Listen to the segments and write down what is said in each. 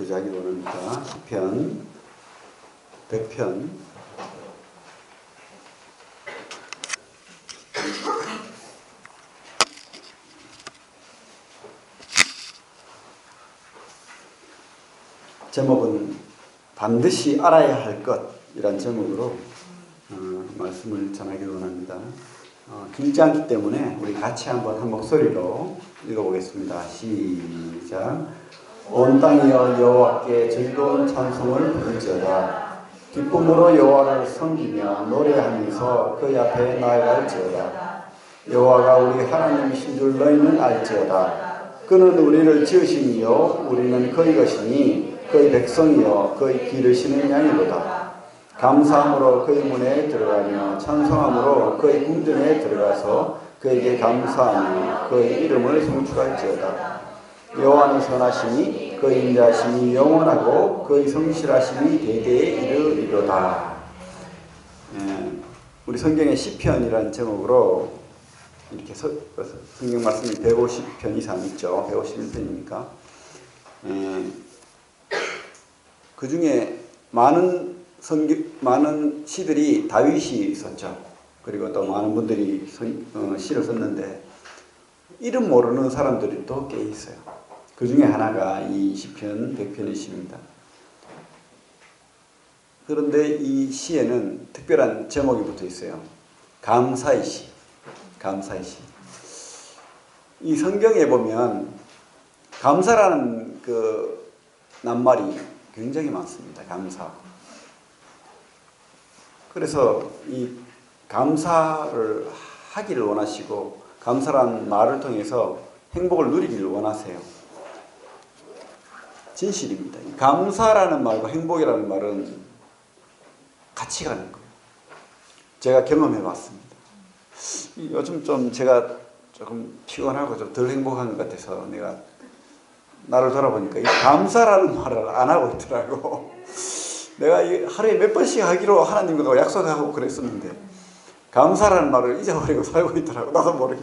기도하기를 원합니다. 시편 100편 제목은 반드시 알아야 할 것이란 제목으로 말씀을 전하기를 원합니다. 길지 않기 때문에 우리 같이 한 목소리로 읽어보겠습니다. 시작. 온 땅이여 여호와께 즐거운 찬송을 부르짖어라. 기쁨으로 여호와를 섬기며 노래하면서 그의 앞에 나아갈지어다. 여호와가 우리 하나님이신 줄 너희는 알지어다. 그는 우리를 지으심이요 우리는 그의 것이니 그의 백성이여 그의 기르시는 양이로다. 감사함으로 그의 문에 들어가며 찬송함으로 그의 궁전에 들어가서 그에게 감사하며 그의 이름을 송축할지어다. 여호와는 선하시니 그의 인자하심이 영원하고 그의 성실하심이 대대에 이르리로다. 우리 성경의 시편이라는 제목으로 이렇게 성경 말씀이 150편 이상 있죠. 151편이니까. 그 중에 많은 시들이 다윗이 썼죠. 그리고 또 많은 분들이 시를 썼는데 이름 모르는 사람들이 또 꽤 있어요. 그 중에 하나가 이 시편 100편의 시입니다. 그런데 이 시에는 특별한 제목이 붙어 있어요. 감사의 시. 감사의 시. 이 성경에 보면 감사라는 그 낱말이 굉장히 많습니다. 감사. 그래서 이 감사를 하기를 원하시고 감사라는 말을 통해서 행복을 누리기를 원하세요. 진실입니다. 감사라는 말과 행복이라는 말은 같이 가는 거예요. 제가 경험해 봤습니다. 요즘 좀 제가 조금 피곤하고 좀 덜 행복한 것 같아서 내가 나를 돌아보니까 이 감사라는 말을 안 하고 있더라고. 내가 하루에 몇 번씩 하기로 하나님과 약속하고 그랬었는데 감사라는 말을 잊어버리고 살고 있더라고. 나도 모르게.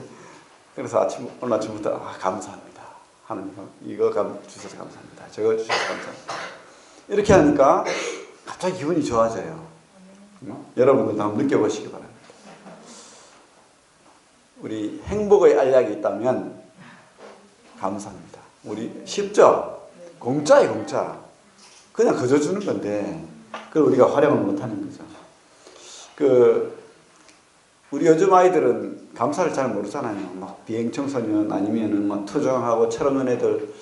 그래서 오늘 아침부터 감사합니다. 하나님 이거 주셔서 감사합니다. 저거 주셔서 감사합니다. 이렇게 하니까 갑자기 기분이 좋아져요. 여러분들도 한번 느껴보시기 바랍니다. 우리 행복의 알약이 있다면 감사합니다. 우리 쉽죠? 공짜예요, 공짜. 그냥 거저 주는 건데 그걸 우리가 활용을 못하는 거죠. 우리 요즘 아이들은 감사를 잘 모르잖아요. 막 비행청소년 아니면은 막 투정하고 철없는 애들.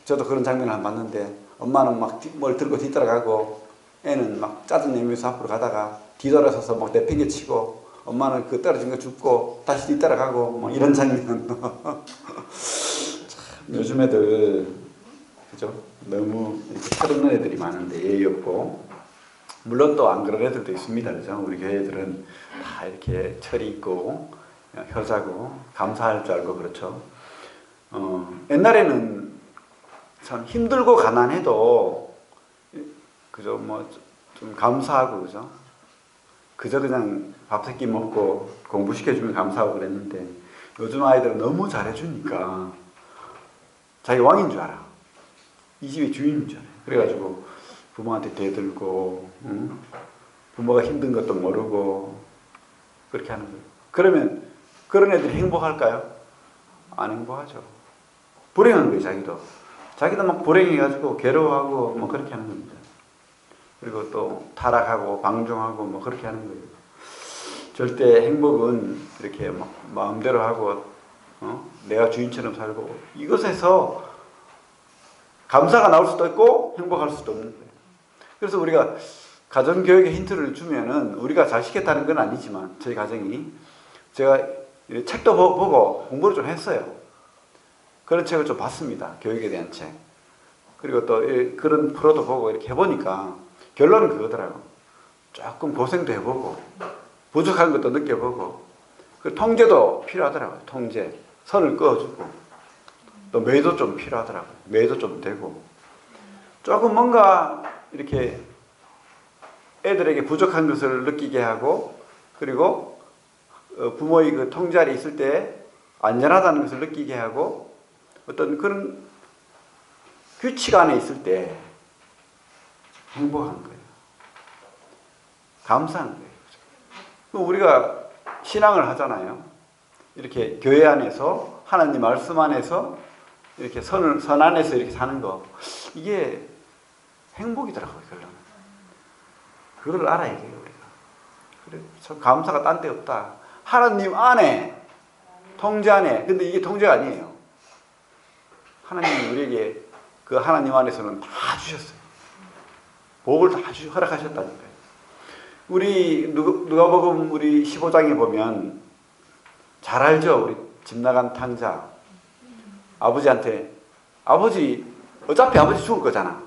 저도 그런 장면을 한 번 봤는데 엄마는 막 뭘 들고 뒤따라가고 애는 막 짜증내면서 앞으로 가다가 뒤돌아서서 막 내팽개치고 엄마는 그 떨어진 거 줍고 다시 뒤따라가고 막 이런 장면. 요즘 애들 그죠? 너무 이렇게 철없는 애들이 많은데 예의 없고 물론 또 안 그런 애들도 있습니다. 그죠? 우리 교회들은 다 이렇게 철이 있고 효자고 감사할 줄 알고 그렇죠. 옛날에는 참 힘들고 가난해도 그죠? 뭐 좀 감사하고 그죠? 그냥 밥 세 끼 먹고 공부시켜주면 감사하고 그랬는데 요즘 아이들은 너무 잘해주니까 자기 왕인 줄 알아. 이 집의 주인인 줄 알아. 그래가지고 부모한테 대들고 부모가 힘든 것도 모르고 그렇게 하는 거예요. 그러면 그런 애들이 행복할까요? 안 행복하죠. 불행한 거예요. 자기도 막 불행해가지고 괴로워하고 뭐 그렇게 하는 겁니다. 그리고 또 타락하고 방종하고 뭐 그렇게 하는 거예요. 절대 행복은 이렇게 막 마음대로 하고 내가 주인처럼 살고 이것에서 감사가 나올 수도 있고 행복할 수도 없는 거예요. 그래서 우리가 가정교육에 힌트를 주면은 우리가 잘 시켰다는 건 아니지만 저희 가정이 제가 책도 보고 공부를 좀 했어요. 그런 책을 좀 봤습니다. 교육에 대한 책. 그리고 또 그런 프로도 보고 이렇게 해보니까 결론은 그거더라고. 조금 고생도 해보고 부족한 것도 느껴보고 그 통제도 필요하더라고요. 통제. 선을 그어주고 또 매도 좀 필요하더라고요. 매도 좀 되고 조금 뭔가 이렇게 애들에게 부족한 것을 느끼게 하고 그리고 부모의 그 통제 아래 있을 때 안전하다는 것을 느끼게 하고 어떤 그런 규칙 안에 있을 때 행복한 거예요. 감사한 거예요. 우리가 신앙을 하잖아요. 이렇게 교회 안에서 하나님 말씀 안에서 이렇게 선 안에서 이렇게 사는 거, 이게 행복이더라고요. 결론은. 그걸 알아야 돼요, 우리가. 그래, 저 감사가 딴 데 없다. 하나님 안에, 통제 안에. 근데 이게 통제가 아니에요. 하나님이 우리에게 그 하나님 안에서는 다 주셨어요. 복을 다 허락하셨다니까요. 우리 누가복음 우리 15장에 보면 잘 알죠? 우리 집 나간 탕자. 아버지한테, 아버지, 어차피 아버지 죽을 거잖아.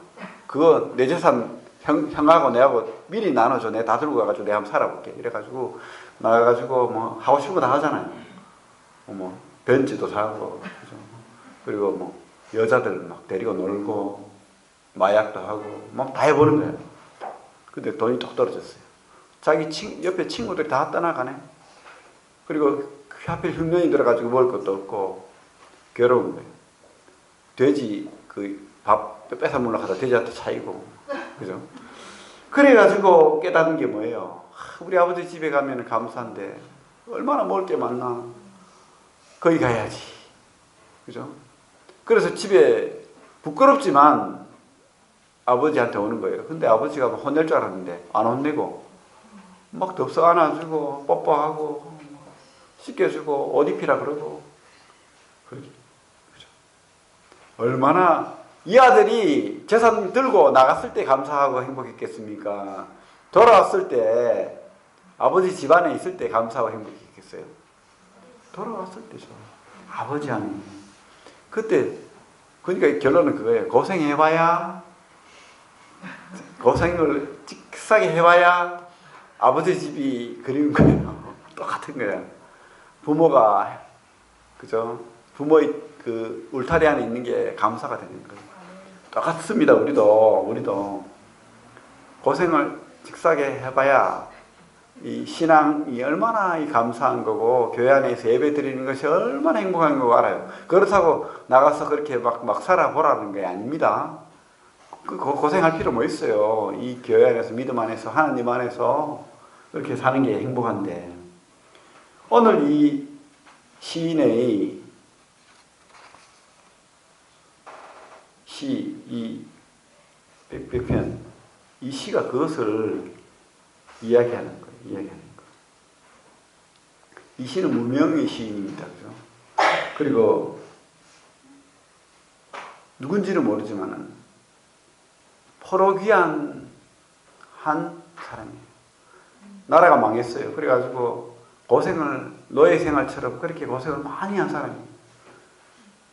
그거 내 재산 형하고 내하고 미리 나눠줘. 내가 다 들고 가가지고 내가 한번 살아볼게. 이래가지고 나가가지고 뭐 하고 싶은 거 다 하잖아요. 뭐 벤츠도 사고, 그죠? 그리고 뭐 여자들 막 데리고 놀고 마약도 하고 막 다 해보는 거예요. 근데 돈이 뚝 떨어졌어요. 자기 옆에 친구들이 다 떠나가네. 그리고 하필 흉년이 들어가지고 먹을 것도 없고 괴로운 거예요. 돼지 그 밥 뺏어 먹으려고 하다 돼지한테 차이고, 그죠? 그래가지고 깨닫는 게 뭐예요? 우리 아버지 집에 가면 감사한데 얼마나 먹을 게 많나. 거기 가야지, 그죠? 그래서 집에 부끄럽지만 아버지한테 오는 거예요. 근데 아버지가 막 혼낼 줄 알았는데 안 혼내고 막 덥석 안아주고 뽀뽀하고 씻겨주고 옷 입히라 그러고. 그죠? 얼마나 이 아들이 재산 들고 나갔을 때 감사하고 행복했겠습니까? 돌아왔을 때 아버지 집안에 있을 때 감사하고 행복했겠어요? 돌아왔을 때죠. 아버지 안에. 그때 그러니까 결론은 그거예요. 고생해봐야, 고생을 직사게 해봐야 아버지 집이 그리운 거예요. 똑같은 거예요. 부모가, 그죠? 부모의 그 울타리 안에 있는 게 감사가 되는 거예요. 똑같습니다. 우리도 고생을 직사게 해봐야 이 신앙이 얼마나 이 감사한 거고, 교회 안에서 예배 드리는 것이 얼마나 행복한 거고 알아요. 그렇다고 나가서 그렇게 막 살아보라는 게 아닙니다. 고생할 필요 뭐 있어요. 이 교회 안에서, 믿음 안에서, 하나님 안에서 그렇게 사는 게 행복한데, 오늘 이 시인의 이 백편, 이 시가 그것을 이야기하는 거예요. 이 시는 무명의 시인입니다. 그죠? 그리고 누군지는 모르지만은 포로귀한 한 사람이에요. 나라가 망했어요. 그래가지고 고생을, 노예 생활처럼 그렇게 고생을 많이 한 사람이에요.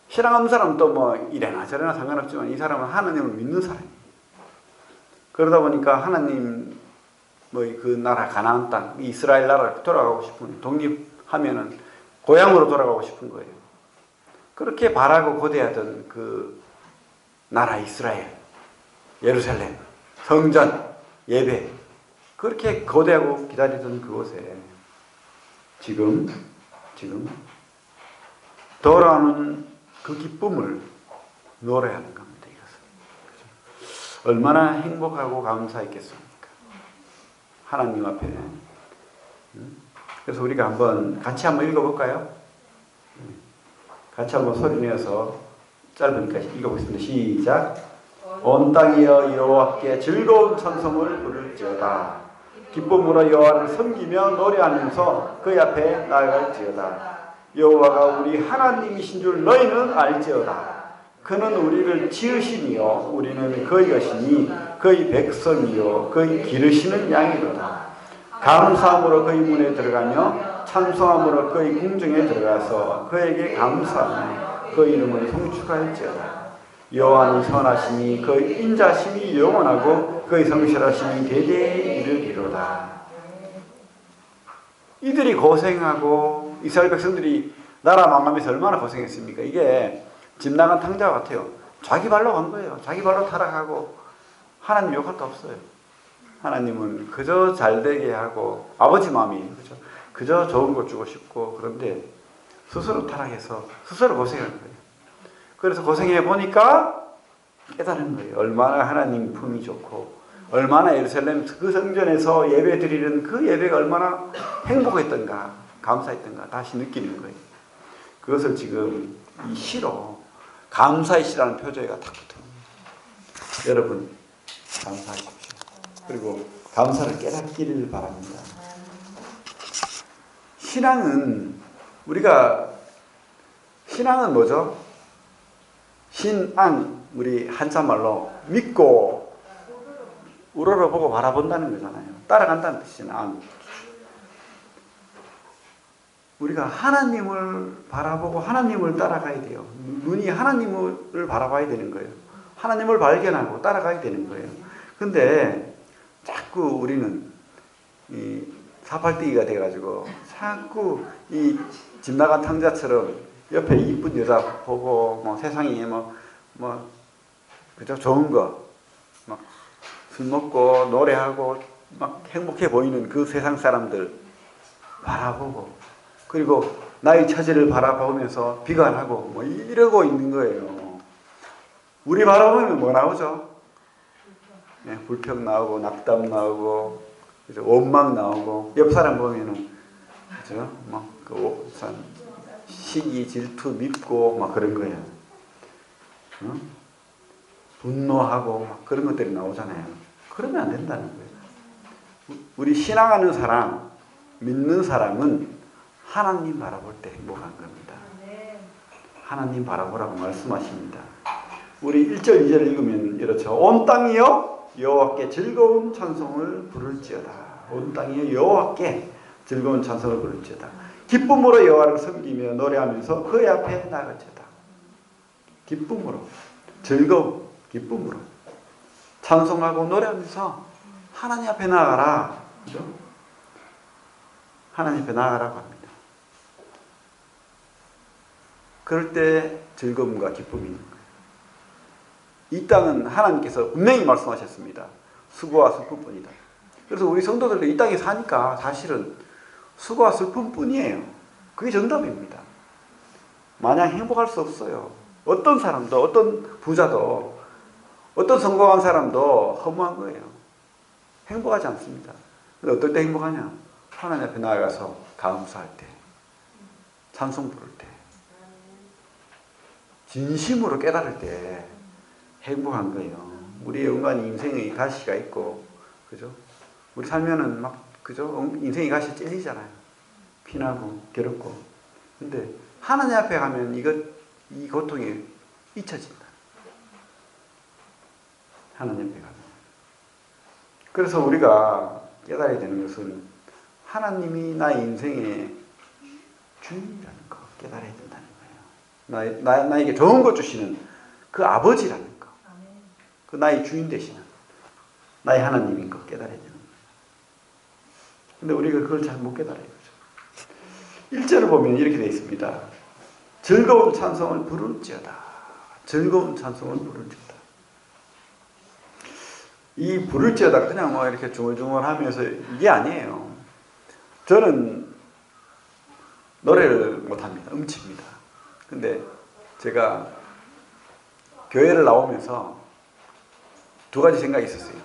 신앙 없는 사람은 또 뭐 이래나 저래나 상관없지만 이 사람은 하나님을 믿는 사람이에요. 그러다 보니까 하나님 뭐 그 나라 가나안 땅 이스라엘 나라를 돌아가고 싶은, 독립하면은 고향으로 돌아가고 싶은 거예요. 그렇게 바라고 고대하던 그 나라 이스라엘, 예루살렘, 성전, 예배, 그렇게 고대하고 기다리던 그곳에 지금 돌아오는 그 기쁨을 노래하는 겁니다. 이것은 얼마나 행복하고 감사했겠습니까? 하나님 앞에. 그래서 우리가 같이 한번 읽어볼까요? 같이 한번 소리내어서 짧으니까 읽어보겠습니다. 시작. 온 땅이여 여호와께 즐거운 찬송을 부를지어다. 기쁨으로 여호와를 섬기며 노래하면서 그의 앞에 나아갈지어다. 여호와가 우리 하나님이신 줄 너희는 알지어다. 그는 우리를 지으시니요 우리는 그의 것이니 그의 백성이요 그의 기르시는 양이로다. 감사함으로 그의 문에 들어가며 찬송함으로 그의 궁정에 들어가서 그에게 감사하며 그의 이름을 송축할지어다. 여호와는 선하시니 그의 인자심이 영원하고 그의 성실하심이 대대에 이르리로다. 이들이 고생하고 이스라엘 백성들이 나라 망하면서 얼마나 고생했습니까? 이게 집 나간 탕자 같아요. 자기 발로 간 거예요. 자기 발로 타락하고 하나님 욕할 거 없어요. 하나님은 그저 잘되게 하고 아버지 마음이 그죠? 그저 좋은 거 주고 싶고, 그런데 스스로 타락해서 스스로 고생하는 거예요. 그래서 고생해 보니까 깨달은 거예요. 얼마나 하나님 품이 좋고 얼마나 예루살렘 그 성전에서 예배 드리는 그 예배가 얼마나 행복했던가, 감사했던가 다시 느끼는 거예요. 그것을 지금 이 시로 감사의 시라는 표제가 딱 붙어요. 여러분 감사하십시오. 그리고 감사를 깨닫기를 바랍니다. 신앙은 뭐죠? 신앙, 우리 한자말로 믿고 우러러보고 바라본다는 거잖아요. 따라간다는 뜻이잖아요. 우리가 하나님을 바라보고 하나님을 따라가야 돼요. 눈이 하나님을 바라봐야 되는 거예요. 하나님을 발견하고 따라가야 되는 거예요. 근데 자꾸 우리는 이 사팔뜨기가 돼가지고 자꾸 이 집 나간 탕자처럼 옆에 이쁜 여자 보고 뭐 세상에 그죠? 좋은 거 막 술 먹고 노래하고 막 행복해 보이는 그 세상 사람들 바라보고, 그리고 나의 처지를 바라보면서 비관하고 뭐 이러고 있는 거예요. 우리 바라보면 뭐 나오죠? 네, 불평 나오고 낙담 나오고 그죠? 원망 나오고, 옆 사람 보면은 그죠? 그 시기, 질투, 밉고 막 그런 거예요. 응? 분노하고 막 그런 것들이 나오잖아요. 그러면 안 된다는 거예요. 우리 신앙하는 사람, 믿는 사람은 하나님 바라볼 때 행복한 겁니다. 하나님 바라보라고 말씀하십니다. 우리 1절, 2절 읽으면 이렇죠. 온 땅이여 여호와께 즐거운 찬송을 부를지어다. 온 땅이여 여호와께 즐거운 찬송을 부를지어다. 기쁨으로 여호와를 섬기며 노래하면서 그의 앞에 나갈지어다. 기쁨으로, 즐거움, 기쁨으로 찬송하고 노래하면서 하나님 앞에 나아가라. 그죠? 하나님 앞에 나아가라고 합니다. 그럴 때 즐거움과 기쁨이 있는 거예요. 이 땅은 하나님께서 분명히 말씀하셨습니다. 수고와 슬픔뿐이다. 그래서 우리 성도들도 이 땅에 사니까 사실은 수고와 슬픔뿐이에요. 그게 정답입니다. 마냥 행복할 수 없어요. 어떤 사람도, 어떤 부자도, 어떤 성공한 사람도 허무한 거예요. 행복하지 않습니다. 근데 어떨 때 행복하냐? 하나님 앞에 나아가서 감사할 때, 찬송 부를 때, 진심으로 깨달을 때 행복한 거예요. 우리의 연관 인생의 가시가 있고, 그죠? 우리 살면은 막, 그죠? 인생의 가시 찔리잖아요. 피나고, 괴롭고. 근데 하나님 앞에 가면 이 고통이 잊혀진다. 하나님 앞에 가면. 그래서 우리가 깨달아야 되는 것은 하나님이 나의 인생의 주인이라는 거 깨달아야 된다는 거예요. 나에게 좋은 것 주시는 그 아버지라는 거. 그 나의 주인 되시는 나의 하나님인 거 깨달아야 되는 거예요. 근데 우리가 그걸 잘 못 깨달아요. 1절을 보면 이렇게 되어 있습니다. 즐거운 찬송을 부를지어다. 즐거운 찬송을 부를지어다. 이 부를지어다 그냥 뭐 이렇게 중얼중얼하면서 이게 아니에요. 저는 노래를 못합니다. 음치입니다. 근데 제가 교회를 나오면서 두 가지 생각이 있었어요.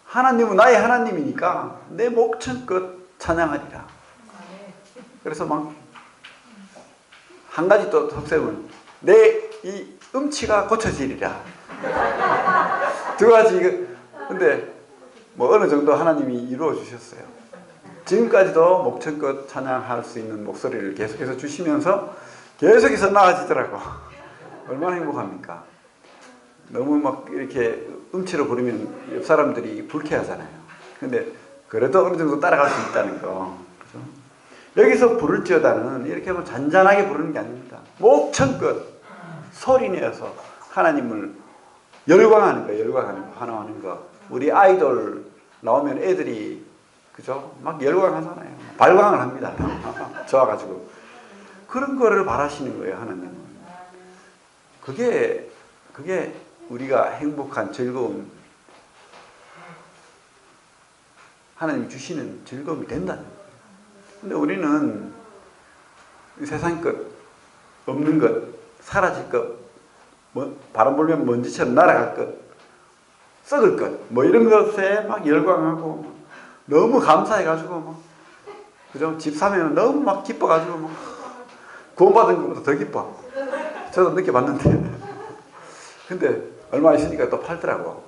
하나님은 나의 하나님이니까 내 목청껏 찬양하리라. 그래서 막 한 가지 또 속셈은 내 이 음치가 고쳐지리라. 두 가지. 근데 뭐 어느 정도 하나님이 이루어 주셨어요. 지금까지도 목청껏 찬양할 수 있는 목소리를 계속해서 주시면서 계속해서 나아지더라고. 얼마나 행복합니까? 너무 막 이렇게 음치로 부르면 옆 사람들이 불쾌하잖아요. 근데 그래도 어느 정도 따라갈 수 있다는 거. 그죠? 여기서 부를지어다는 이렇게 하면 잔잔하게 부르는 게 아닙니다. 목청껏 소리내어서 하나님을 열광하는 거, 열광하는 거, 환호하는 거. 우리 아이돌 나오면 애들이 그죠? 막 열광하잖아요. 발광을 합니다. 좋아가지고. 그런 거를 바라시는 거예요, 하나님은. 그게 우리가 행복한 즐거움, 하나님이 주시는 즐거움이 된다는 거예요. 근데 우리는 세상 것, 없는 것, 사라질 것, 바람 불면 먼지처럼 날아갈 것, 썩을 것, 뭐 이런 것에 막 열광하고 너무 감사해가지고 막 그죠? 집 사면 너무 막 기뻐가지고 막 구원받은 것보다 더 기뻐. 저도 느껴봤는데. 근데 얼마 있으니까 또 팔더라고.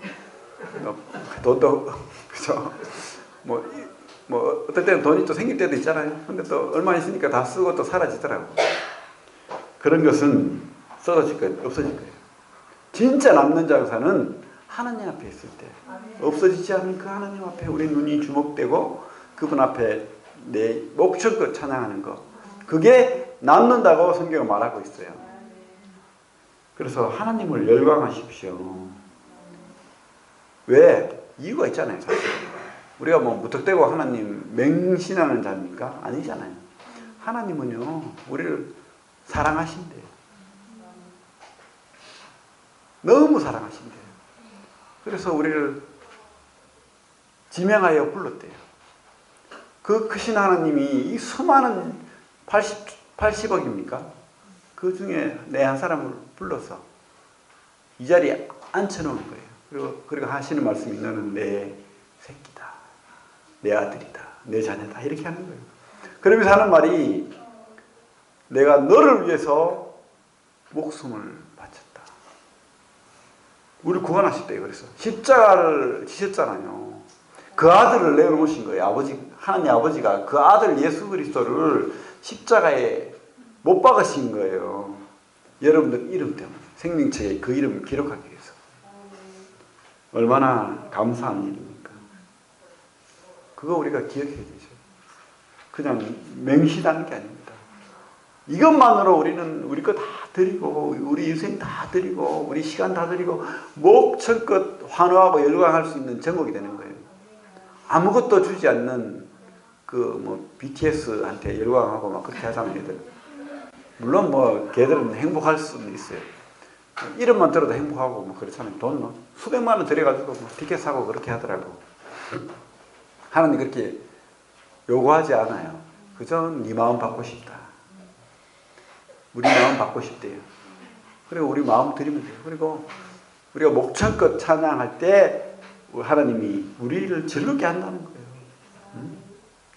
돈도 그죠? 뭐 어떨 때는 돈이 또 생길 때도 있잖아요. 근데 또 얼마 있으니까 다 쓰고 또 사라지더라고. 그런 것은 썩어질 거예요. 없어질 거예요. 진짜 남는 장사는 하나님 앞에 있을 때 없어지지 않은 그 하나님 앞에 우리 눈이 주목되고 그분 앞에 내 목적껏 찬양하는 것, 그게 남는다고 성경은 말하고 있어요. 그래서 하나님을 열광하십시오. 왜? 이유가 있잖아요. 사실. 우리가 뭐 무턱대고 하나님 맹신하는 자입니까? 아니잖아요. 하나님은요 우리를 사랑하신대요. 너무 사랑하신대요. 그래서 우리를 지명하여 불렀대요. 그 크신 하나님이 이 수많은 80억입니까? 그 중에 내 한 사람을 불러서 이 자리에 앉혀놓은 거예요. 그리고 하시는 말씀이 너는 내 새끼다. 내 아들이다. 내 자녀다. 이렇게 하는 거예요. 그러면서 하는 말이 내가 너를 위해서 목숨을 바쳤다. 우리를 구원하셨대요. 그래서 십자가를 지셨잖아요. 그 아들을 내어놓으신 거예요. 하나님 아버지가 그 아들 예수 그리스도를 십자가에 못 박으신 거예요. 여러분들 이름 때문에. 생명책에 그 이름을 기록하기 위해서. 얼마나 감사한 일입니까? 그거 우리가 기억해야 되죠. 그냥 맹신하는 게 아닙니다. 이것만으로 우리는 우리 거 다 드리고 우리 인생 다 드리고 우리 시간 다 드리고 목청껏 환호하고 열광할 수 있는 정복이 되는 거예요. 아무것도 주지 않는 BTS한테 열광하고 막 그렇게 하잖아요, 애들. 물론 걔들은 행복할 수는 있어요. 이름만 들어도 행복하고 뭐 그렇잖아요. 돈 수백만 원 들여가지고 티켓 사고 그렇게 하더라고. 하나님 그렇게 요구하지 않아요. 그저 네 마음 받고 싶다. 우리 마음 받고 싶대요. 그리고 우리 마음 드리면 돼요. 그리고 우리가 목청껏 찬양할 때 하나님이 우리를 즐겁게 한다는 거예요.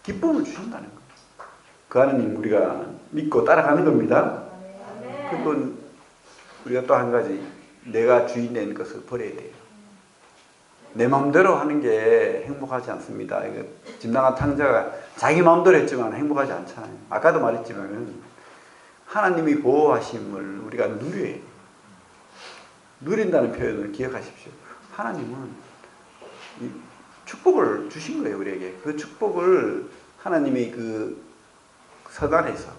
기쁨을 주신다는 거예요. 그 하나님 우리가 믿고 따라가는 겁니다. 그리고 우리가 또 한 가지, 내가 주인 된 것을 버려야 돼요. 내 마음대로 하는 게 행복하지 않습니다. 짐나간 탕자가 자기 마음대로 했지만 행복하지 않잖아요. 아까도 말했지만 하나님이 보호하심을 우리가 누려야 돼요. 누린다는 표현을 기억하십시오. 하나님은 축복을 주신 거예요, 우리에게. 그 축복을 하나님이 그 선안에서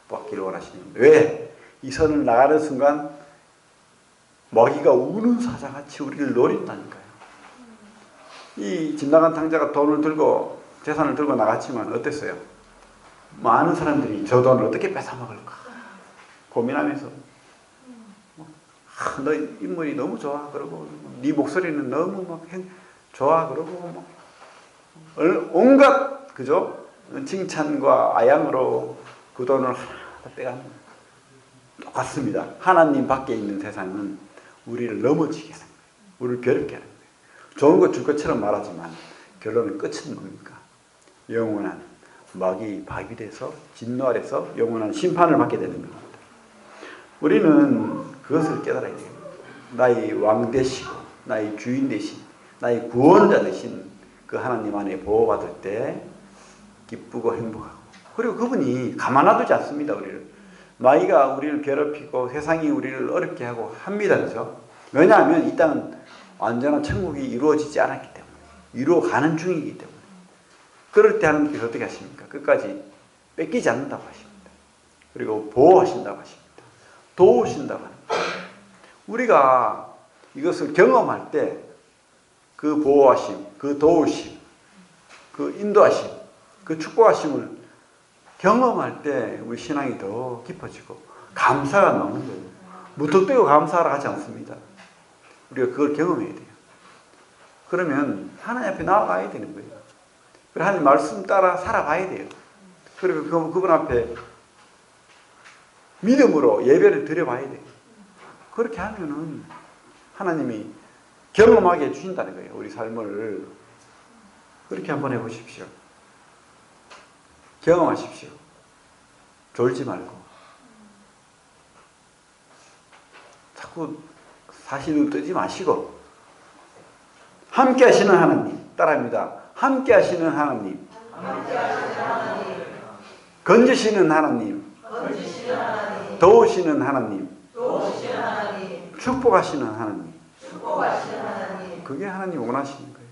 받기를 원하시는 거예요. 왜? 이 선을 나가는 순간 먹이가 우는 사자같이 우리를 노린다니까요. 이 집 나간 탕자가 돈을 들고 재산을 들고 나갔지만 어땠어요? 많은 사람들이 저 돈을 어떻게 뺏어먹을까 고민하면서 너 인물이 너무 좋아 그러고 네 목소리는 너무 막 좋아 그러고 온갖 그죠? 칭찬과 아양으로 그 돈을 하나 빼가는 거예요. 똑같습니다. 하나님 밖에 있는 세상은 우리를 넘어지게 하는 거예요. 우리를 괴롭게 하는 거예요. 좋은 거 줄 것처럼 말하지만 결론은 끝은 뭡니까? 영원한 마귀 밥이 돼서 진노 아래서 영원한 심판을 받게 되는 겁니다. 우리는 그것을 깨달아야 돼요. 나의 왕 되시고 나의 주인 되신 나의 구원자 되신 그 하나님 안에 보호받을 때 기쁘고 행복하고, 그리고 그분이 가만 놔두지 않습니다. 우리를 마귀가 우리를 괴롭히고 세상이 우리를 어렵게 하고 합니다. 그렇죠? 왜냐하면 이 땅은 완전한 천국이 이루어지지 않았기 때문에, 이루어가는 중이기 때문에. 그럴 때 하나님께서 어떻게 하십니까? 끝까지 뺏기지 않는다고 하십니다. 그리고 보호하신다고 하십니다. 도우신다고 합니다. 우리가 이것을 경험할 때 그 보호하심, 그 도우심, 그 인도하심, 그 축복하심을 경험할 때 우리 신앙이 더 깊어지고 감사가 나오는 거예요. 무턱대고 감사하라 하지 않습니다. 우리가 그걸 경험해야 돼요. 그러면 하나님 앞에 나아가야 되는 거예요. 그리고 하나님 말씀 따라 살아가야 돼요. 그리고 그분 앞에 믿음으로 예배를 드려봐야 돼요. 그렇게 하면은 하나님이 경험하게 해주신다는 거예요. 우리 삶을 그렇게 한번 해보십시오. 경험하십시오. 졸지 말고. 자꾸 사실을 뜨지 마시고 함께 하시는 하나님 따라합니다. 함께 하시는 하나님, 건지시는 하나님, 도우시는 하나님, 축복하시는 하나님. 그게 하나님 원하시는 거예요.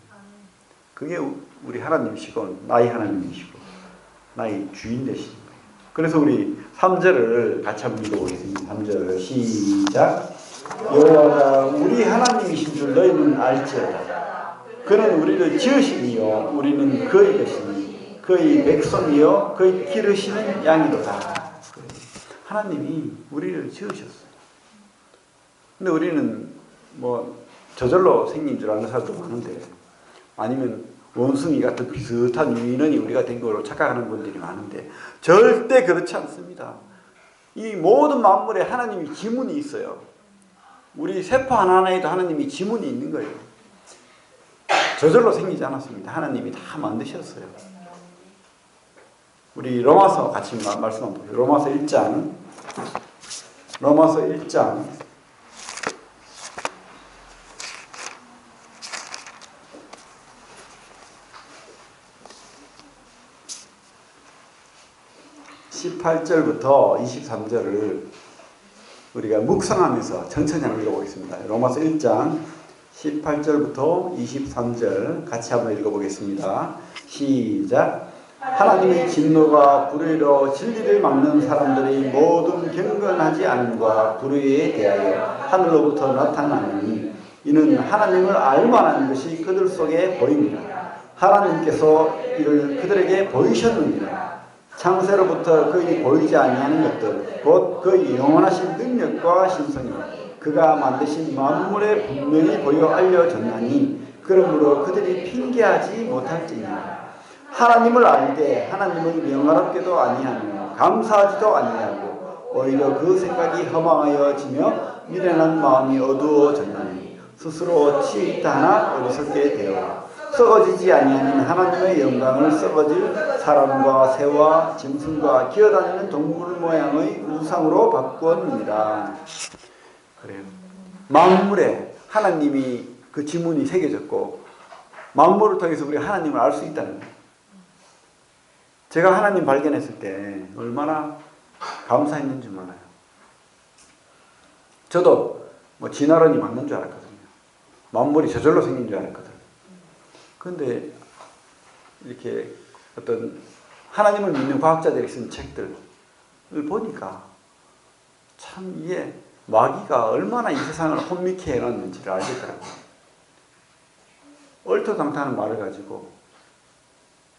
그게 우리 하나님이시고 나의 하나님이시고 나의 주인 되시는 거예요. 그래서 우리 3절을 같이 한번 읽어보겠습니다. 3절 시작. 여호와가 우리 하나님이신 줄 너희는 알지어다. 그는 우리를 지으시니요 우리는 그의 것이니 그의 백성이요 그의 기르시는 양이로다. 하나님이 우리를 지으셨어요. 근데 우리는 뭐 저절로 생긴 줄 아는 사람도 많은데, 아니면 원숭이 같은 비슷한 유인원이 우리가 된 걸로 착각하는 분들이 많은데 절대 그렇지 않습니다. 이 모든 만물에 하나님이 지문이 있어요. 우리 세포 하나하나에도 하나님이 지문이 있는 거예요. 저절로 생기지 않았습니다. 하나님이 다 만드셨어요. 우리 로마서 같이 말씀 한번 보세요. 로마서 1장 18절부터 23절을 우리가 묵상하면서 천천히 한번 읽어보겠습니다. 로마서 1장 18절부터 23절 같이 한번 읽어보겠습니다. 시작. 하나님의 진노가 불의로 진리를 막는 사람들의 모든 경건하지 않음과 불의에 대하여 하늘로부터 나타나느니 이는 하나님을 알만한 것이 그들 속에 보입니다. 하나님께서 이를 그들에게 보이셨느니라. 창세로부터 그의 보이지 아니하는 것들 곧 그의 영원하신 능력과 신성이 그가 만드신 만물에 분명히 보여 알려졌나니 그러므로 그들이 핑계하지 못할지니라. 하나님을 알되 하나님을 명하랍게도 아니하며 감사하지도 아니하고 오히려 그 생각이 허망하여지며 미련한 마음이 어두워졌나니 스스로 치있다 하나 어리석게 되어 썩어지지 아니하는 하나님의 영광을 썩어질 사람과 새와 짐승과 기어다니는 동물 모양의 우상으로 바꾸었느니라. 그래요. 만물에 하나님이 그 지문이 새겨졌고 만물을 통해서 우리가 하나님을 알 수 있다는 거예요. 제가 하나님 발견했을 때 얼마나 감사했는지 몰라요. 저도 뭐 진화론이 맞는 줄 알았거든요. 만물이 저절로 생긴 줄 알았거든요. 그런데 이렇게 어떤 하나님을 믿는 과학자들이 쓴 책들을 보니까 참 이게 마귀가 얼마나 이 세상을 혼미케 해놨는지를 알겠더라고요. 얼토당토하는 말을 가지고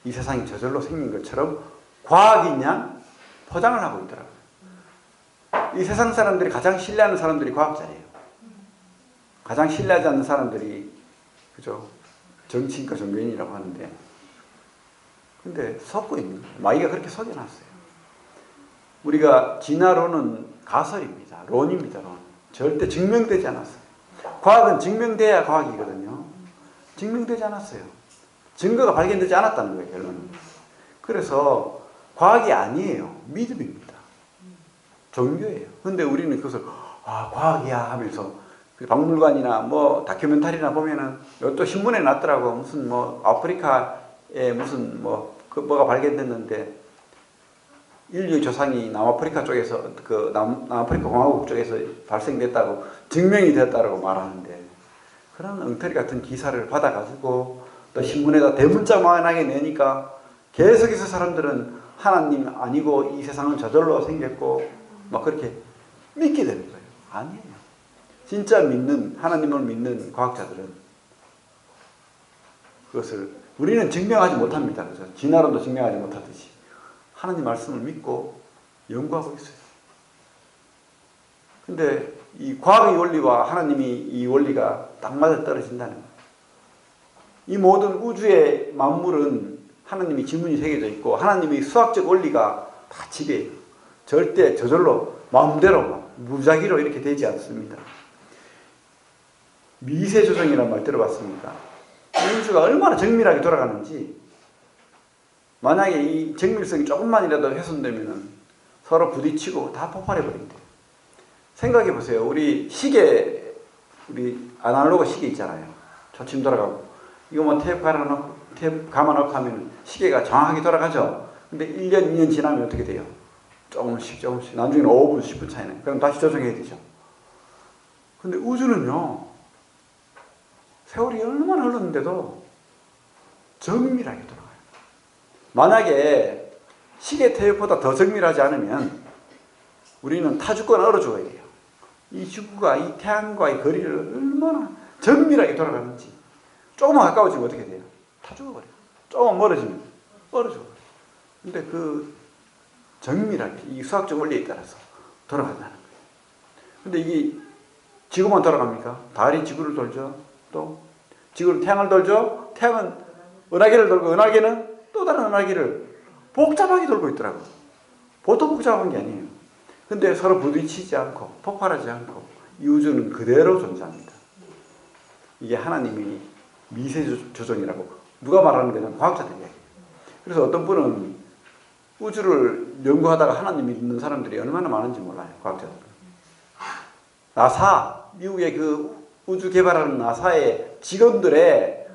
이 세상이 저절로 생긴 것처럼 과학인 양 포장을 하고 있더라고요. 이 세상 사람들이 가장 신뢰하는 사람들이 과학자예요. 가장 신뢰하지 않는 사람들이 그죠? 정치인과 종교인이라고 하는데, 근데 섞고 있는 거예요. 마귀가 그렇게 속여놨어요. 우리가 진화론은 가설입니다. 론입니다. 론. 절대 증명되지 않았어요. 과학은 증명돼야 과학이거든요. 증명되지 않았어요. 증거가 발견되지 않았다는 거예요, 결론은. 그래서 과학이 아니에요. 믿음입니다. 종교예요. 근데 우리는 그것을 과학이야 하면서 박물관이나 뭐 다큐멘터리나 보면은 또 신문에 났더라고. 무슨 뭐 아프리카에 무슨 뭐가 발견됐는데 인류 조상이 남아프리카 쪽에서 그 남아프리카 공화국 쪽에서 발생됐다고 증명이 됐다고 말하는데, 그런 엉터리 같은 기사를 받아가지고 또 신문에다 대문짝만하게 내니까 계속해서 사람들은 하나님 아니고 이 세상은 저절로 생겼고 막 그렇게 믿게 되는 거예요. 아니에요. 진짜 믿는, 하나님을 믿는 과학자들은 그것을 우리는 증명하지 못합니다. 그죠? 진화론도 증명하지 못하듯이 하나님 말씀을 믿고 연구하고 있어요. 근데 이 과학의 원리와 하나님이 이 원리가 딱 맞아 떨어진다는 거예요. 이 모든 우주의 만물은 하나님이 지문이 새겨져 있고 하나님의 수학적 원리가 다 지배해요. 절대 저절로 마음대로 무작위로 이렇게 되지 않습니다. 미세 조정이라는 말 들어봤습니까? 우주가 얼마나 정밀하게 돌아가는지, 만약에 이 정밀성이 조금만이라도 훼손되면 서로 부딪히고 다 폭발해 버린대요. 생각해 보세요. 우리 시계, 우리 아날로그 시계 있잖아요. 초침 돌아가고. 이거 뭐 테이프 갈아놓고, 테이프 감아놓고 하면 시계가 정확하게 돌아가죠. 근데 1년, 2년 지나면 어떻게 돼요? 조금씩. 나중에는 5분, 10분 차이나요. 그럼 다시 조정해야 되죠. 근데 우주는요, 세월이 얼마나 흘렀는데도 정밀하게 돌아가요. 만약에 시계 테이프보다 더 정밀하지 않으면 우리는 타 죽거나 얼어 죽어야 돼요. 이 지구가 이 태양과의 거리를 얼마나 정밀하게 돌아가는지. 조금만 가까워지면 어떻게 돼요? 타 죽어버려요. 조금 멀어지면 얼어 죽어버려요. 근데 그 정밀하게 이 수학적 원리에 따라서 돌아간다는 거예요. 근데 이게 지구만 돌아갑니까? 달이 지구를 돌죠. 또 지구는 태양을 돌죠. 태양은 은하계를 돌고 은하계는 또 다른 은하계를 복잡하게 돌고 있더라고요. 보통 복잡한 게 아니에요. 근데 서로 부딪히지 않고 폭발하지 않고 이 우주는 그대로 존재합니다. 이게 하나님이 미세 조정이라고 누가 말하는 거냐? 과학자들 이야기해요. 그래서 어떤 분은 우주를 연구하다가 하나님 믿는 사람들이 얼마나 많은지 몰라요. 과학자들은. 나사, 미국의 그 우주 개발하는 나사의 직원들의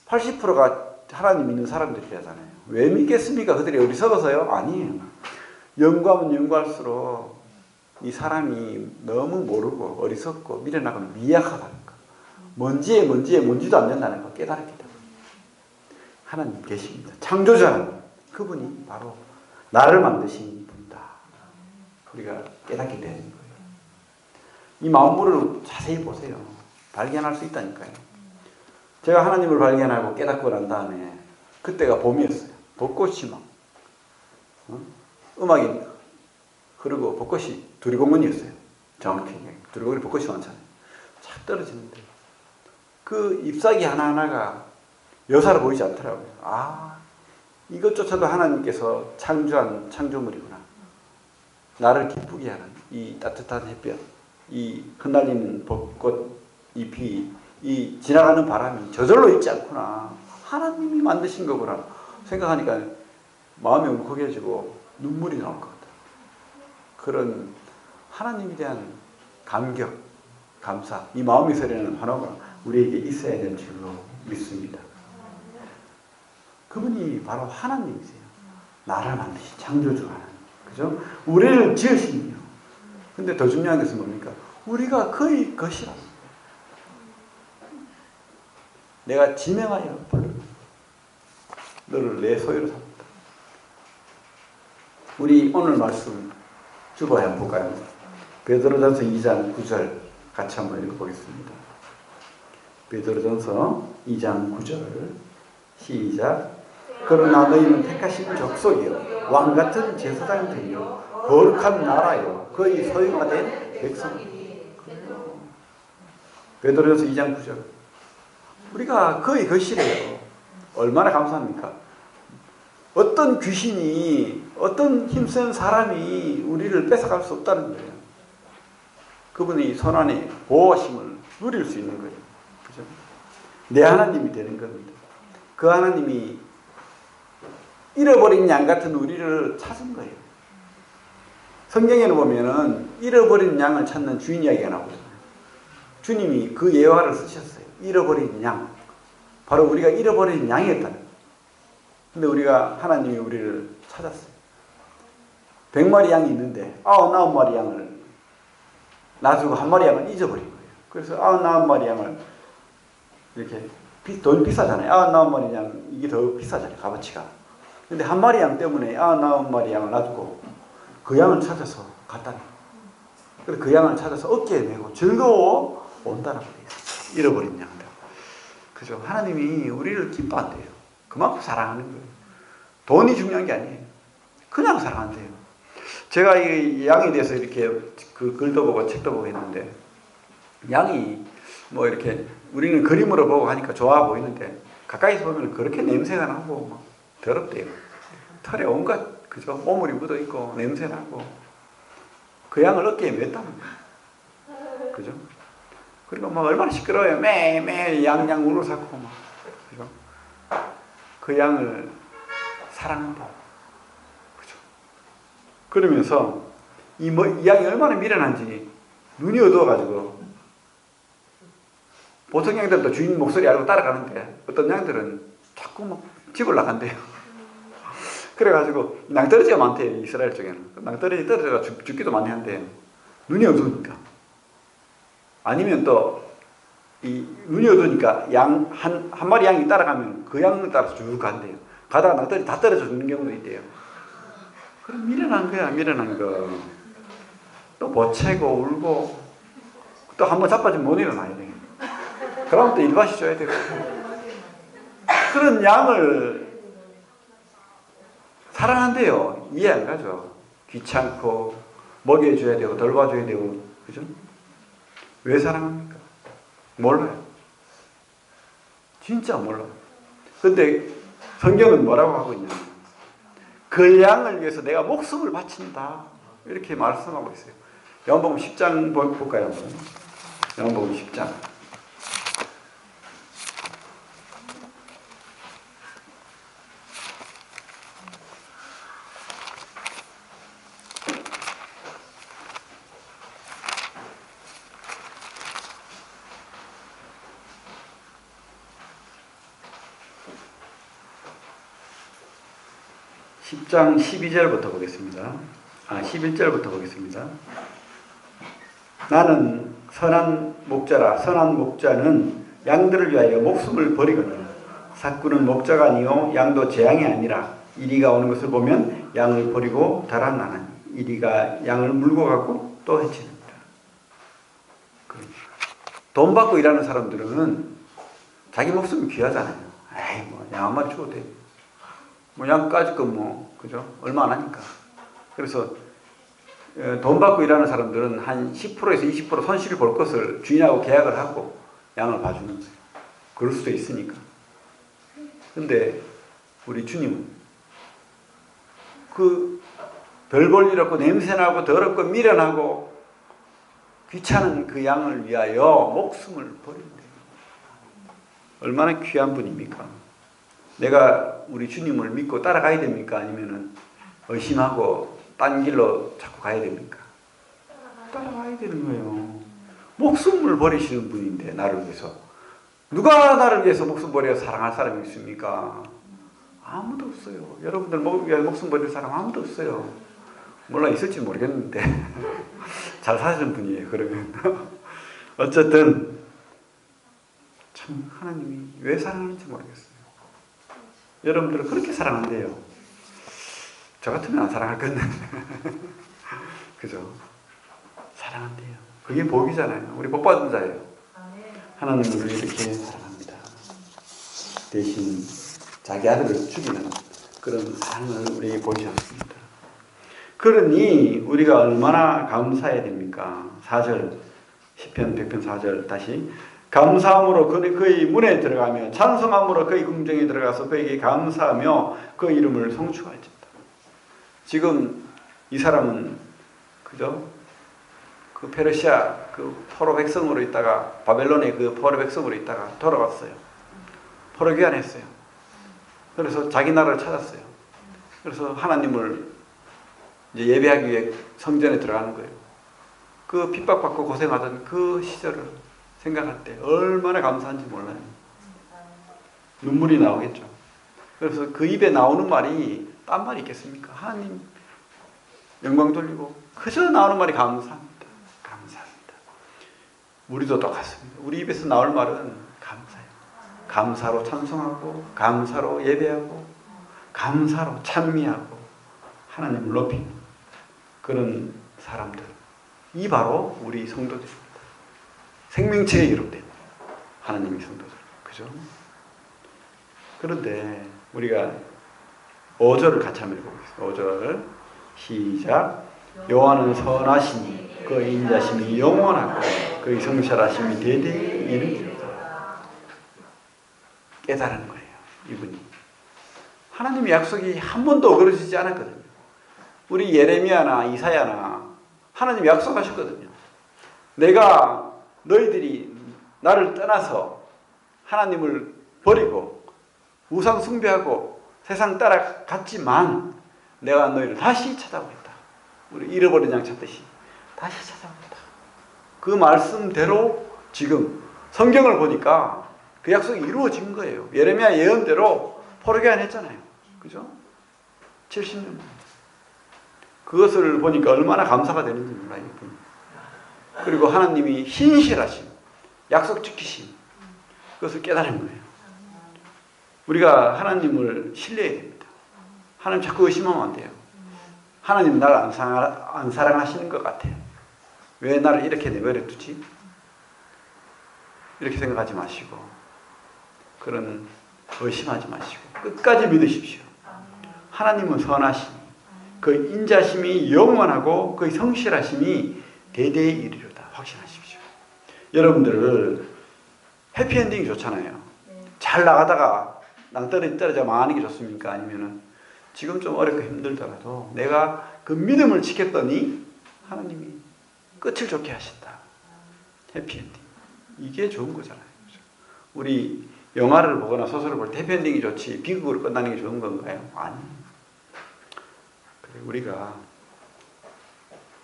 80%가 하나님 믿는 사람들이잖아요. 왜 믿겠습니까? 그들이 어리석어서요? 아니에요. 연구하면 연구할수록 이 사람이 너무 모르고 어리석고 미련하고 미약하다는 거. 먼지도 안 된다는 거 깨달았기 때문에. 하나님 계십니다. 창조자 그분이 바로 나를 만드신 분이다. 우리가 깨닫게 되는 거예요. 이 만물을 자세히 보세요. 발견할 수 있다니까요. 제가 하나님을 발견하고 깨닫고 난 다음에 그때가 봄이었어요. 벚꽃이 막 음악이 흐르고 벚꽃이 두리공원이었어요. 정확히 두리공원에 벚꽃이 많잖아요. 착 떨어지는데 그 잎사귀 하나하나가 여사로 보이지 않더라고요. 아, 이것조차도 하나님께서 창조한 창조물이구나. 나를 기쁘게 하는 이 따뜻한 햇볕, 이 흩날리는 벚꽃 잎이, 이 지나가는 바람이 저절로 있지 않구나. 하나님이 만드신 거구나 생각하니까 마음이 울컥해지고 눈물이 나올 것 같아요. 그런 하나님에 대한 감격, 감사, 이 마음이 서리는 환호가 우리에게 있어야 될 줄로 믿습니다. 그분이 바로 하나님이세요. 나를 만드신 창조주 하나님. 그죠? 우리를 지으신 이유. 근데 더 중요한 것은 뭡니까? 우리가 그의 것이라. 내가 지명하여 부르는 너를 내 소유로 삼다. 우리 오늘 말씀 주보에 한번 볼까요? 베드로전서 2장 9절 같이 한번 읽어보겠습니다. 베드로전서 2장 9절 시작. 그러나 너희는 택하신 족속이요 왕같은 제사장들이요 거룩한 나라요 그의 소유가 된 백성이요. 베드로전서 2장 9절. 우리가 그의 것이래요. 얼마나 감사합니까? 어떤 귀신이, 어떤 힘센 사람이 우리를 뺏어갈 수 없다는 거예요. 그분의 손안에 보호하심을 누릴 수 있는 거예요. 그죠? 내 하나님이 되는 겁니다. 그 하나님이 잃어버린 양 같은 우리를 찾은 거예요. 성경에는 보면은 잃어버린 양을 찾는 주인 이야기가 나오잖아요. 주님이 그 예화를 쓰셨어요. 잃어버린 양. 바로 우리가 잃어버린 양이었다는 거예요. 근데 우리가 하나님이 우리를 찾았어요. 100마리 양이 있는데 99마리 양을 놔두고 1마리 양을 잊어버린 거예요. 그래서 99마리 양을 이렇게 돈 비싸잖아요. 99마리 양 이게 더 비싸잖아요. 값어치가. 근데 1마리 양 때문에 99마리 양을 놔두고 그 양을 찾아서 갔다는 거예요. 그래서 그 양을 찾아서 어깨에 메고 즐거워 온다라고 돼요. 잃어버린 양들. 그죠? 하나님이 우리를 기뻐한대요. 그만큼 사랑하는 거예요. 돈이 중요한 게 아니에요. 그냥 사랑한대요. 제가 이 양에 대해서 이렇게 그 글도 보고 책도 보고 했는데 양이 뭐 이렇게 우리는 그림으로 보고 하니까 좋아 보이는데 가까이서 보면 그렇게 냄새가 나고 막 더럽대요. 털에 온갖 그죠? 오물이 묻어 있고 냄새 나고 그 양을 어깨에 맸다는 거예요. 그죠? 그리고 막 얼마나 시끄러워요. 매일 양양 울어사고 막. 그죠? 그 양을 사랑한다. 그죠? 그러면서 이 양이 얼마나 미련한지 눈이 어두워가지고 보통 양들도 주인 목소리 알고 따라가는데 어떤 양들은 자꾸 막 집을 나간대요. 그래가지고 낭떠러지가 많대요. 이스라엘 쪽에는. 낭떠러지 떨어져가 죽기도 많이 한대요. 눈이 어두우니까. 아니면 또 이 눈이 어두우니까 양 한 마리 양이 따라가면 그 양을 따라서 쭉 간대요. 가다가 낭떠러지 다 떨어져 죽는 경우도 있대요. 그럼 미련한 거야, 미련한 거. 또 보채고 울고 또 한번 자빠지면 못 일어나야 돼. 그러면 또 일밭이 줘야 되고. 그런 양을 사랑한대요. 이해 안 가죠. 귀찮고 먹여줘야 되고 돌봐줘야 되고. 그죠? 왜 사랑합니까? 몰라요. 진짜 몰라요. 근데 성경은 뭐라고 하고 있냐면 그 양을 위해서 내가 목숨을 바친다. 이렇게 말씀하고 있어요. 요한복음 10장 볼까요? 한번. 요한복음 10장. 장 12절부터 보겠습니다. 11절부터 보겠습니다. 나는 선한 목자라. 선한 목자는 양들을 위하여 목숨을 버리거든. 삭구는 목자가 아니요 양도 제 양이 아니라 이리가 오는 것을 보면 양을 버리고 달아나는 이리가 양을 물고 가고 또 해치는다. 돈 받고 일하는 사람들은 자기 목숨이 귀하잖아요. 에이 뭐 양 한 마리 죽어도 돼. 뭐 양까짓 거 뭐 그죠? 얼마 안 하니까. 그래서 돈 받고 일하는 사람들은 한 10%에서 20% 손실을 볼 것을 주인하고 계약을 하고 양을 봐주는 거예요. 그럴 수도 있으니까. 근데 우리 주님은 그 별 볼 일 없고 냄새나고 더럽고 미련하고 귀찮은 그 양을 위하여 목숨을 버린대요. 얼마나 귀한 분입니까? 내가 우리 주님을 믿고 따라가야 됩니까? 아니면은 의심하고 딴 길로 자꾸 가야 됩니까? 따라가야 되는 거예요. 목숨을 버리시는 분인데 나를 위해서. 누가 나를 위해서 목숨 버려 사랑할 사람이 있습니까? 아무도 없어요. 여러분들 위해 목숨 버릴 사람 아무도 없어요. 물론 있을지 모르겠는데 잘 사시는 분이에요. 그러면 어쨌든 참 하나님이 왜 사랑하는지 모르겠어요. 여러분들은 그렇게 사랑한대요. 저 같으면 안 사랑할 건데. 그죠? 사랑한대요. 그게 복이잖아요. 우리 복 받은 자예요. 하나님은 우리를 이렇게 사랑합니다. 대신 자기 아들을 죽이는 그런 사랑을 우리에게 보이셨습니다. 그러니 우리가 얼마나 감사해야 됩니까? 4절, 시편 100편 4절 다시 감사함으로 그의 문에 들어가며 찬송함으로 그의 궁정에 들어가서 그에게 감사하며 그 이름을 송축할지어다. 지금 이 사람은 그죠? 그 페르시아 그 포로 백성으로 있다가 바벨론의 그 포로 백성으로 있다가 돌아왔어요. 포로 귀환했어요. 그래서 자기 나라를 찾았어요. 그래서 하나님을 이제 예배하기 위해 성전에 들어가는 거예요. 그 핍박받고 고생하던 그 시절을 생각할 때 얼마나 감사한지 몰라요. 눈물이 나오겠죠. 그래서 그 입에 나오는 말이 딴 말이 있겠습니까? 하나님 영광 돌리고 그저 나오는 말이 감사합니다. 감사합니다. 우리도 똑같습니다. 우리 입에서 나올 말은 감사해요. 감사로 찬송하고 감사로 예배하고 감사로 찬미하고 하나님을 높이는 그런 사람들. 이 바로 우리 성도들입니다. 생명체에 이룩된 하나님의 성도들. 그죠? 그런데 우리가 5절을 같이 한번 읽어보겠습니다. 5절 시작. 여호와는 선하시니 그의 인자심이 영원하고 그의 성실하심이 대대에 이르리로다. 깨달은 거예요. 이분이. 하나님의 약속이 한 번도 어그러지지 않았거든요. 우리 예레미야나 이사야나 하나님 약속하셨거든요. 내가 너희들이 나를 떠나서 하나님을 버리고 우상 숭배하고 세상 따라갔지만 내가 너희를 다시 찾아오겠다. 우리 잃어버린 양 찾듯이 다시 찾아오겠다. 그 말씀대로 지금 성경을 보니까 그 약속이 이루어진 거예요. 예레미야 예언대로 포로기한 했잖아요. 그죠? 70년. 그것을 보니까 얼마나 감사가 되는지 몰라요. 그리고 하나님이 신실하심, 약속 지키심, 그것을 깨달은 거예요. 우리가 하나님을 신뢰해야 됩니다. 하나님 자꾸 의심하면 안 돼요. 하나님 나를 안 사랑하시는 것 같아요. 왜 나를 이렇게 내버려 두지? 이렇게 생각하지 마시고, 그런 의심하지 마시고 끝까지 믿으십시오. 하나님은 선하시니 그 인자심이 영원하고 그 성실하심이 대대에 이르리로다. 확신하십시오. 여러분들 해피엔딩이 좋잖아요. 잘 나가다가 낭떠러지 떨어져 망하는 게 좋습니까? 아니면은 지금 좀 어렵고 힘들더라도 내가 그 믿음을 지켰더니 하나님이 끝을 좋게 하신다. 해피엔딩. 이게 좋은 거잖아요. 우리 영화를 보거나 소설을 볼 때 해피엔딩이 좋지 비극으로 끝나는 게 좋은 건가요? 아니에요. 우리가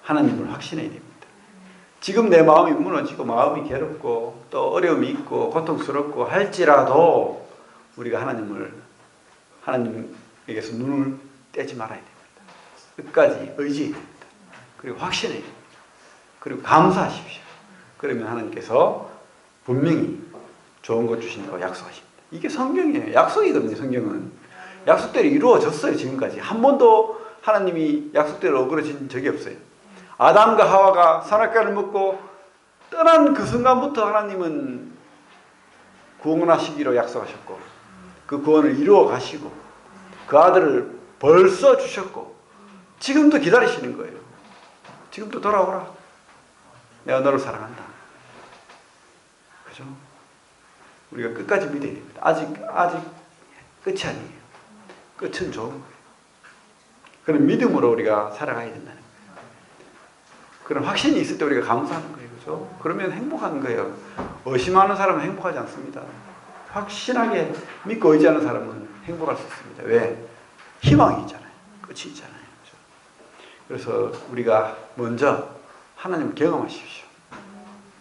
하나님을 확신해야 됩니다. 지금 내 마음이 무너지고 마음이 괴롭고 또 어려움이 있고 고통스럽고 할지라도 우리가 하나님에게서 눈을 떼지 말아야 됩니다. 끝까지 의지해야 됩니다. 그리고 확신해야 됩니다. 그리고 감사하십시오. 그러면 하나님께서 분명히 좋은 것 주신다고 약속하십니다. 이게 성경이에요. 약속이거든요. 성경은 약속대로 이루어졌어요. 지금까지 한 번도 하나님이 약속대로 어그러진 적이 없어요. 아담과 하와가 선악과를 먹고 떠난 그 순간부터 하나님은 구원하시기로 약속하셨고 그 구원을 이루어 가시고 그 아들을 벌써 주셨고 지금도 기다리시는 거예요. 지금도 돌아오라. 내가 너를 사랑한다. 그죠? 우리가 끝까지 믿어야 됩니다. 아직 끝이 아니에요. 끝은 좋은 거예요. 그런 믿음으로 우리가 살아가야 된다는 거예요. 그런 확신이 있을 때 우리가 감사하는 거예요. 그죠? 그러면 행복한 거예요. 의심하는 사람은 행복하지 않습니다. 확신하게 믿고 의지하는 사람은 행복할 수 있습니다. 왜? 희망이 있잖아요. 끝이 있잖아요. 그죠? 그래서 우리가 먼저 하나님을 경험하십시오.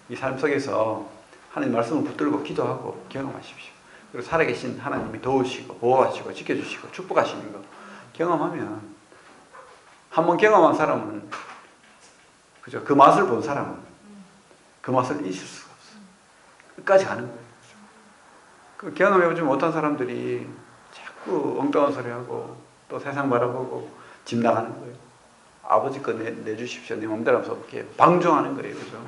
이 삶 속에서 하나님 말씀을 붙들고 기도하고 경험하십시오. 그리고 살아계신 하나님이 도우시고 보호하시고 지켜주시고 축복하시는 거 경험하면 한번 경험한 사람은 그죠? 그 맛을 본 사람은 그 맛을 잊을 수가 없어요. 끝까지 가는 거예요. 그 경험해보지 못한 사람들이 자꾸 엉뚱한 소리 하고 또 세상 바라보고 집 나가는 거예요. 아버지 거 내주십시오. 내 마음대로 하면서 이렇게 방종하는 거예요. 그죠?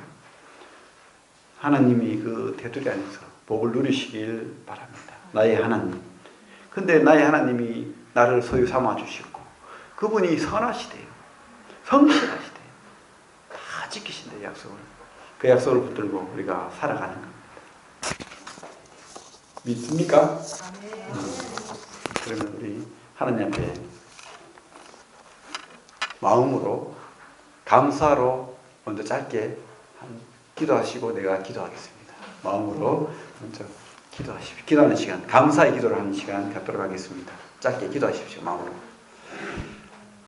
하나님이 그 테두리 안에서 복을 누리시길 바랍니다. 나의 하나님. 근데 나의 하나님이 나를 소유 삼아주시고 그분이 선하시대요. 성실하시대요. 다 지키신대요. 약속을. 그 약속을 붙들고 우리가 살아가는 겁니다. 믿습니까? 그러면 우리 하나님 앞에 마음으로 감사로 먼저 짧게 기도하시고 내가 기도하겠습니다. 마음으로 먼저 기도하십시오. 기도하는 시간, 감사의 기도를 하는 시간 갖도록 하겠습니다. 짧게 기도하십시오. 마음으로.